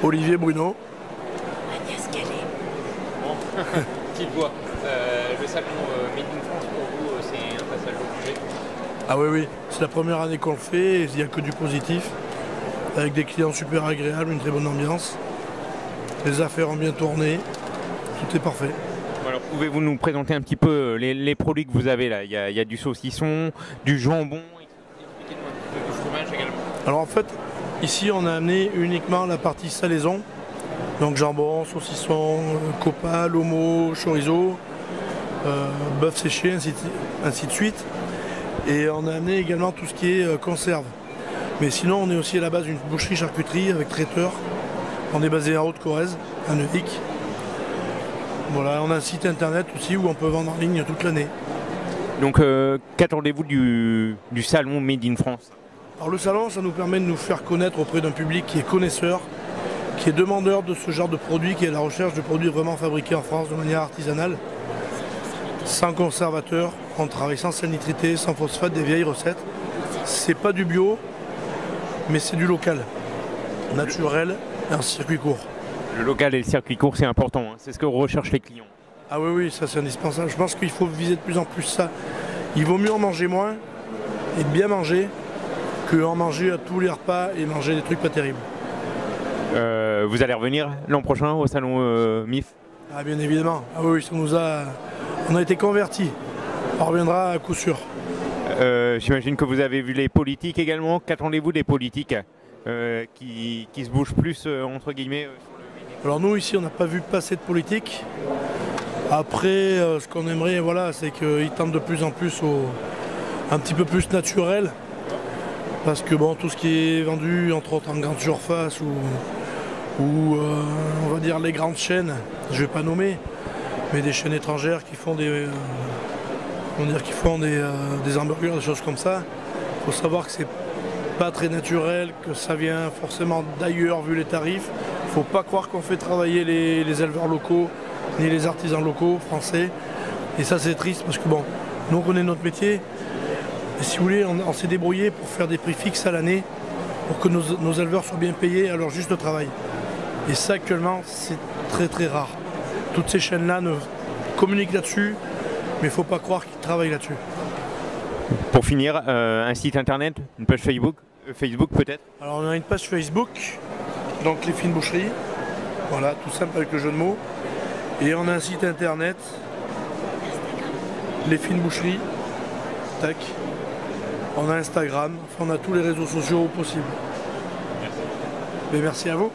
Olivier Bruno. Agnès Calais. Bon, petite voix. Le salon Made in France pour vous, c'est un passage obligé? Ah oui, oui, c'est la première année qu'on le fait, et il n'y a que du positif, avec des clients super agréables, une très bonne ambiance. Les affaires ont bien tourné, tout est parfait. Alors, pouvez-vous nous présenter un petit peu les produits que vous avez là? Il y a du saucisson, du jambon, expliquez-nous un petit peu du fromage également. Alors en fait, ici on a amené uniquement la partie salaison, donc jambon, saucisson, copa, lomo, chorizo, bœuf séché, ainsi de suite. Et on a amené également tout ce qui est conserve. Mais sinon on est aussi à la base d'une boucherie-charcuterie avec traiteur. On est basé en Haute-Corrèze, à Neuvic. Voilà, on a un site internet aussi où on peut vendre en ligne toute l'année. Donc qu'attendez-vous du salon Made in France? Alors le salon, ça nous permet de nous faire connaître auprès d'un public qui est connaisseur, qui est demandeur de ce genre de produits, qui est à la recherche de produits vraiment fabriqués en France de manière artisanale, sans conservateur. On travaille sans salinité, sans phosphate, des vieilles recettes. C'est pas du bio, mais c'est du local, naturel et en circuit court. Le local et le circuit court, c'est important, hein. C'est ce que recherchent les clients. Ah oui, oui, ça c'est indispensable. Je pense qu'il faut viser de plus en plus ça. Il vaut mieux en manger moins et bien manger que en manger à tous les repas et manger des trucs pas terribles. Vous allez revenir l'an prochain au salon MIF? Ah bien évidemment. Ah oui, on a été convertis. On reviendra à coup sûr. J'imagine que vous avez vu les politiques également. Qu'attendez-vous des politiques qui se bougent plus entre guillemets Alors nous ici on n'a pas vu passer de politique. Après ce qu'on aimerait voilà, c'est qu'ils tentent de plus en plus un petit peu plus naturel. Parce que bon, tout ce qui est vendu entre autres en grande surface ou on va dire les grandes chaînes, je vais pas nommer, mais des chaînes étrangères qui font des hamburgers, des choses comme ça. Il faut savoir que c'est pas très naturel, que ça vient forcément d'ailleurs vu les tarifs. Il ne faut pas croire qu'on fait travailler les éleveurs locaux ni les artisans locaux français. Et ça c'est triste parce que bon, nous on connaît notre métier. Et si vous voulez, on s'est débrouillé pour faire des prix fixes à l'année pour que nos éleveurs soient bien payés à leur juste travail. Et ça actuellement c'est très très rare. Toutes ces chaînes-là communiquent là-dessus, mais il ne faut pas croire qu'ils travaillent là-dessus. Pour finir, un site internet, une page Facebook peut-être? Alors on a une page Facebook, donc les fines boucheries, voilà, tout simple avec le jeu de mots. Et on a un site internet, les fines boucheries, tac. On a Instagram, enfin, on a tous les réseaux sociaux possibles. Mais merci à vous.